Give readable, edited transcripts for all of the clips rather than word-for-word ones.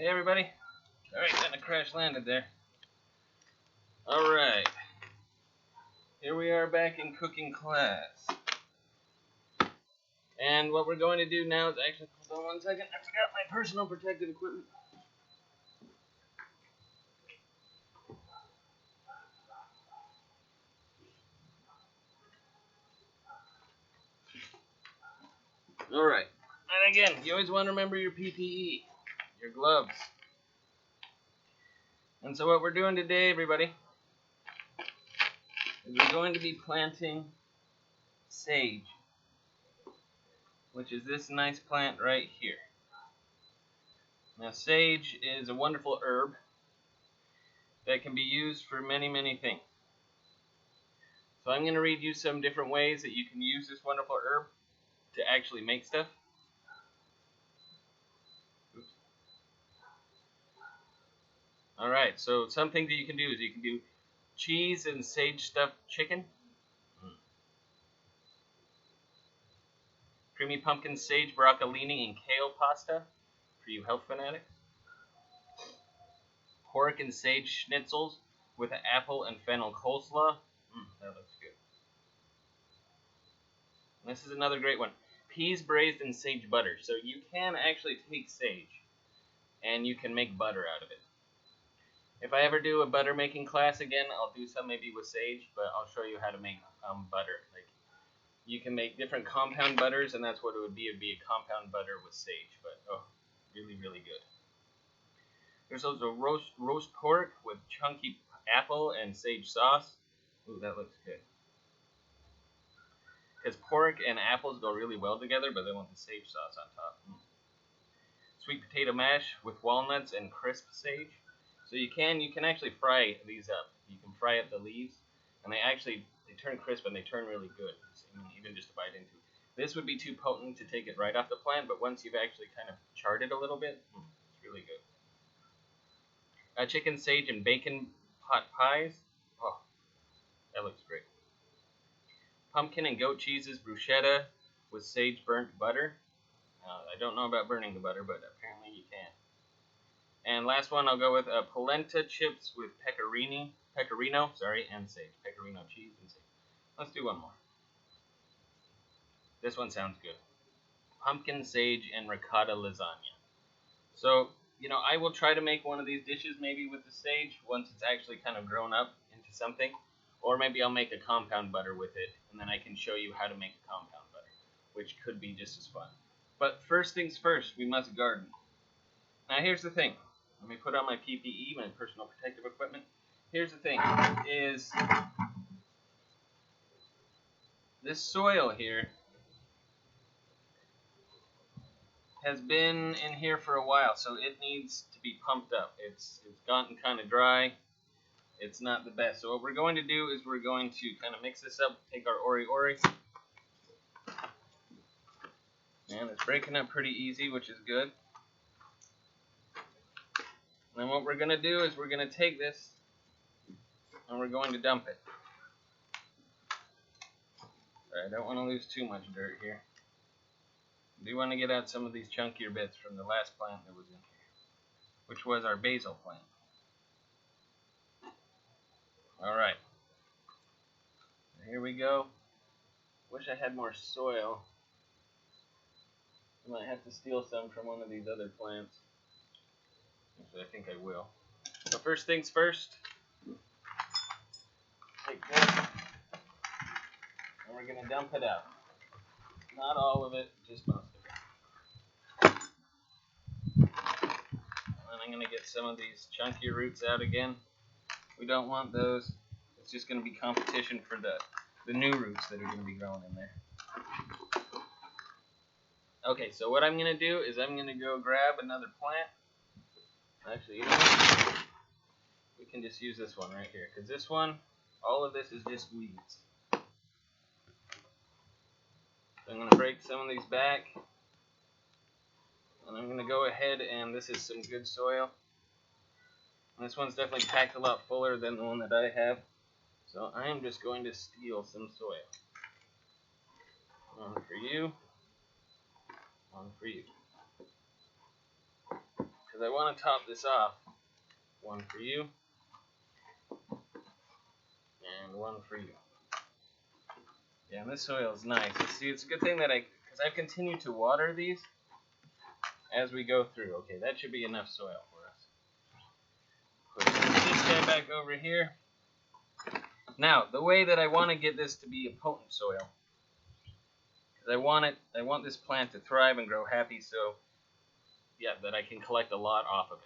Hey everybody. Alright, kind of crash landed there. Alright. Here we are back in cooking class. And what we're going to do now is actually, hold on one second, I forgot my personal protective equipment. Alright. And again, you always want to remember your PPE, your gloves. And so what we're doing today, everybody, is we're going to be planting sage, which is this nice plant right here. Now, sage is a wonderful herb that can be used for many, many things. So I'm going to read you some different ways that you can use this wonderful herb to actually make stuff. Alright, so some things that you can do is you can do cheese and sage stuffed chicken. Creamy pumpkin, sage, broccolini, and kale pasta for you health fanatics. Pork and sage schnitzels with an apple and fennel coleslaw. That looks good. And this is another great one. Peas braised in sage butter. So you can actually take sage and you can make butter out of it. If I ever do a butter making class again, I'll do some maybe with sage, but I'll show you how to make butter. Like, you can make different compound butters, and that's what it would be. It would be a compound butter with sage, but oh, really, really good. There's also roast pork with chunky apple and sage sauce. Ooh, that looks good. Because pork and apples go really well together, but they want the sage sauce on top. Sweet potato mash with walnuts and crisp sage. So you can actually fry these up. You can fry up the leaves, and they turn crisp and they turn really good. Even just to bite into. This would be too potent to take it right off the plant, but once you've actually kind of charred it a little bit, it's really good. Chicken, sage, and bacon pot pies. Oh, that looks great. Pumpkin and goat cheeses bruschetta with sage burnt butter. I don't know about burning the butter, but apparently you can. And last one, I'll go with polenta chips with pecorino, and sage. Pecorino cheese and sage. Let's do one more. This one sounds good. Pumpkin, sage, and ricotta lasagna. So, I will try to make one of these dishes maybe with the sage once it's actually kind of grown up into something. Or maybe I'll make a compound butter with it, and then I can show you how to make a compound butter, which could be just as fun. But first things first, we must garden. Now here's the thing. Let me put on my PPE, my personal protective equipment. Here's the thing, is this soil here has been in here for a while, so it needs to be pumped up. It's gotten kind of dry. It's not the best. So what we're going to do is we're going to kind of mix this up, take our ori. And it's breaking up pretty easy, which is good. And then what we're going to do is we're going to take this and we're going to dump it. Sorry, I don't want to lose too much dirt here. I do want to get out some of these chunkier bits from the last plant that was in here, which was our basil plant. Alright. Here we go. Wish I had more soil. I might have to steal some from one of these other plants. Actually, I think I will. So first things first. Take this. And we're going to dump it out. Not all of it, just most of it. And then I'm going to get some of these chunky roots out again. We don't want those. It's just going to be competition for the new roots that are going to be growing in there. Okay, so what I'm going to do is I'm going to go grab another plant. Actually, you know what? We can just use this one right here, because this one, all of this is just weeds. So I'm going to break some of these back. And I'm going to go ahead and this is some good soil. And this one's definitely packed a lot fuller than the one that I have. So I am just going to steal some soil. One for you. One for you. Because because I want to top this off. One for you, and one for you. Yeah, and this soil is nice. See, it's a good thing that because I've continued to water these as we go through. Okay, that should be enough soil for us. Put this guy back over here. Now, the way that I want to get this to be a potent soil, because I want this plant to thrive and grow happy, so yeah, that I can collect a lot off of it.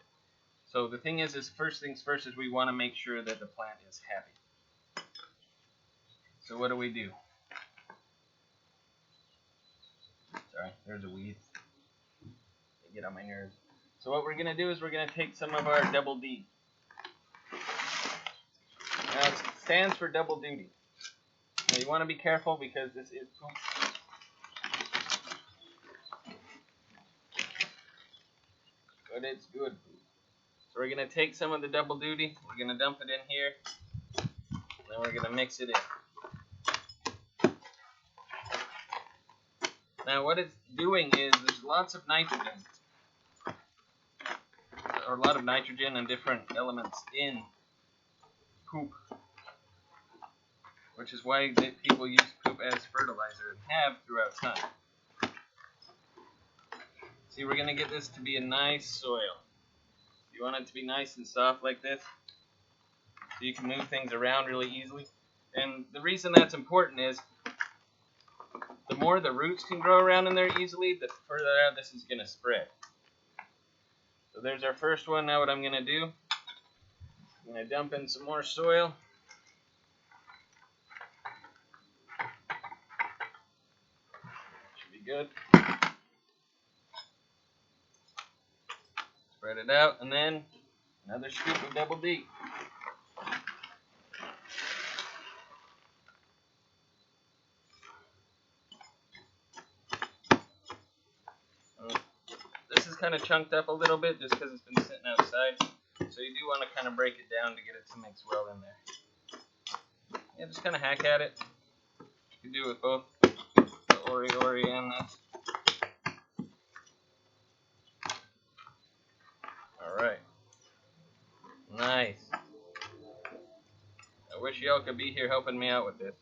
So the thing is first things first is we want to make sure that the plant is happy. So what do we do? Sorry, there's a weed. They get on my nerves. So what we're going to do is we're going to take some of our double D. Now it stands for double duty. Now you want to be careful because this is poop. But it's good. So we're going to take some of the double duty, we're going to dump it in here, and then we're going to mix it in. Now what it's doing is there's lots of nitrogen, or a lot of nitrogen and different elements in poop, which is why people use poop as fertilizer and have throughout time. See, we're going to get this to be a nice soil. You want it to be nice and soft like this, so you can move things around really easily. And the reason that's important is the more the roots can grow around in there easily, the further out this is going to spread. So there's our first one. Now what I'm going to do, I'm going to dump in some more soil. Should be good. Spread it out, and then another scoop of double D. This is kind of chunked up a little bit just because it's been sitting outside, so you do want to kind of break it down to get it to mix well in there. Yeah, just kind of hack at it. You can do it with both the Ori and this. Alright. Nice. I wish y'all could be here helping me out with this.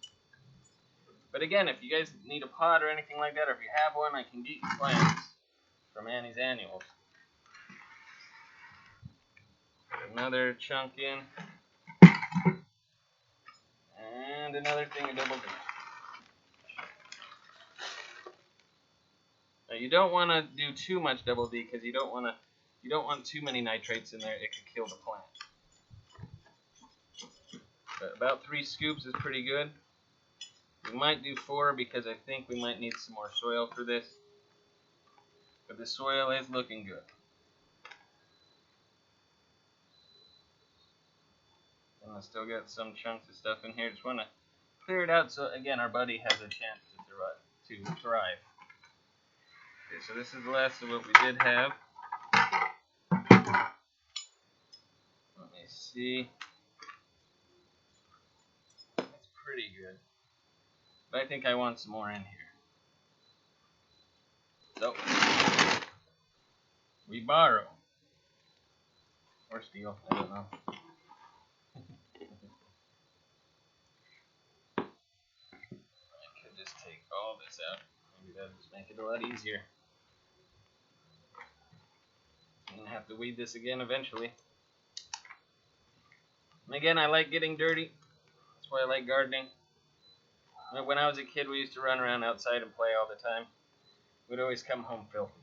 But again, if you guys need a pot or anything like that, or if you have one, I can get you plants from Annie's Annuals. Another chunk in. And another thing of double D. Now you don't want to do too much double D because you don't want too many nitrates in there. It could kill the plant. But about 3 scoops is pretty good. We might do 4 because I think we might need some more soil for this. But the soil is looking good. And I still got some chunks of stuff in here. Just want to clear it out so again our buddy has a chance to thrive. Okay, so this is the last of what we did have. Let me see. That's pretty good. But I think I want some more in here. So, we borrow. Or steal, I don't know. I could just take all this out. Maybe that'll just make it a lot easier. I'm going to have to weed this again eventually. And again, I like getting dirty. That's why I like gardening. When I was a kid, we used to run around outside and play all the time. We'd always come home filthy.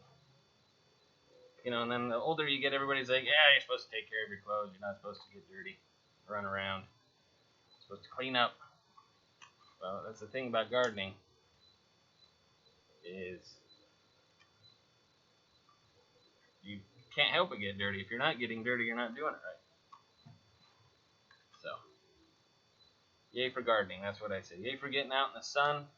You know, and then the older you get, everybody's like, yeah, you're supposed to take care of your clothes. You're not supposed to get dirty, run around. You're supposed to clean up. Well, that's the thing about gardening is you can't help but get dirty. If you're not getting dirty, you're not doing it right. So, yay for gardening, that's what I say. Yay for getting out in the sun.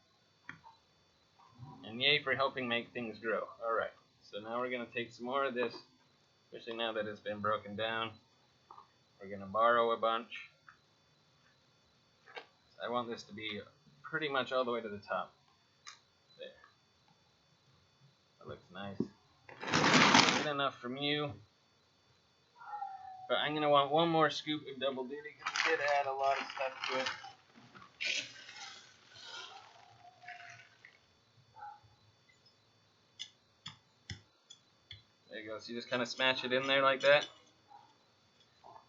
And yay for helping make things grow. Alright, so now we're going to take some more of this, especially now that it's been broken down. We're going to borrow a bunch. I want this to be pretty much all the way to the top. There. That looks nice. Good enough from you. But I'm going to want one more scoop of double duty because we did add a lot of stuff to it. There you go. So you just kind of smash it in there like that.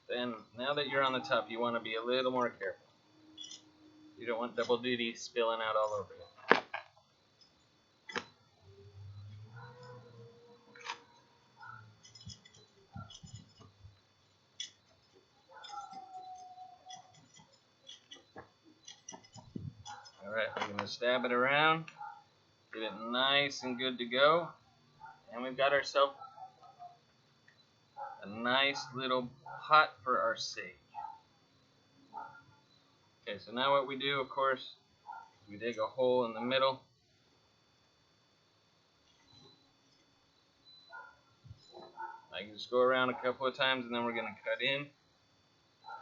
Then, now that you're on the top, you want to be a little more careful. You don't want double duty spilling out all over you. Alright, we're going to stab it around, get it nice and good to go, and we've got ourselves a nice little pot for our sage. Okay, so now what we do, of course, is we dig a hole in the middle. I can just go around a couple of times and then we're going to cut in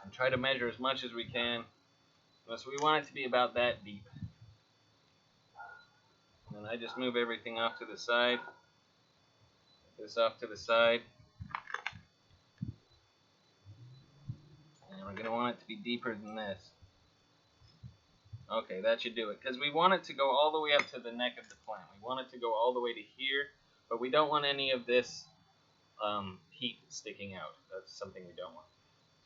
and try to measure as much as we can. So we want it to be about that deep. And I just move everything off to the side. This off to the side. And we're going to want it to be deeper than this. Okay, that should do it. Because we want it to go all the way up to the neck of the plant. We want it to go all the way to here. But we don't want any of this heat sticking out. That's something we don't want.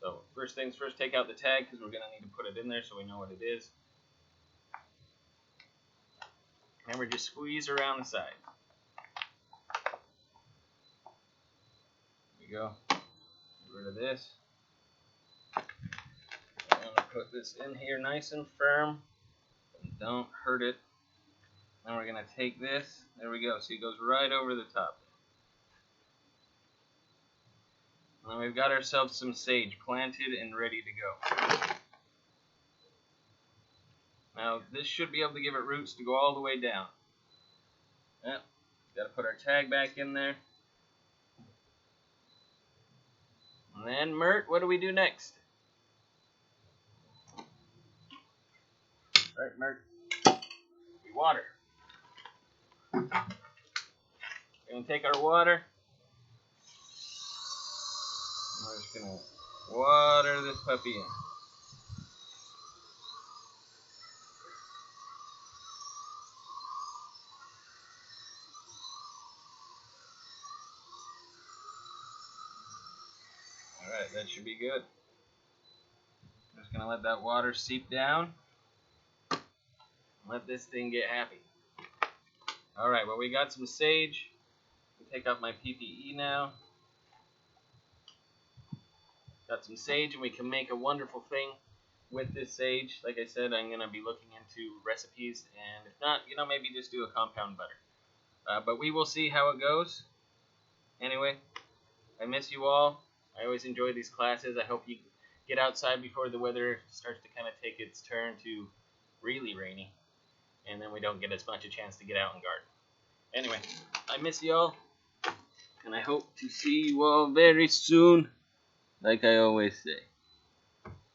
So first things first, take out the tag because we're going to need to put it in there so we know what it is. And we're just squeeze around the side. There we go. Get rid of this. I'm going to put this in here nice and firm. And don't hurt it. Then we're going to take this. There we go. See, it goes right over the top. And then we've got ourselves some sage planted and ready to go. Now, this should be able to give it roots to go all the way down. Yep. Got to put our tag back in there. And then, Mert, what do we do next? Right, Mert. We water. We're going to take our water. And we're just going to water this puppy in. Alright, that should be good. I'm just going to let that water seep down. Let this thing get happy. Alright, well, we got some sage. Take off my PPE now. Got some sage, and we can make a wonderful thing with this sage. Like I said, I'm going to be looking into recipes, and if not, maybe just do a compound butter. But we will see how it goes. Anyway, I miss you all. I always enjoy these classes. I hope you get outside before the weather starts to kind of take its turn to really rainy, and then we don't get as much a chance to get out and garden. Anyway, I miss you all, and I hope to see you all very soon, like I always say.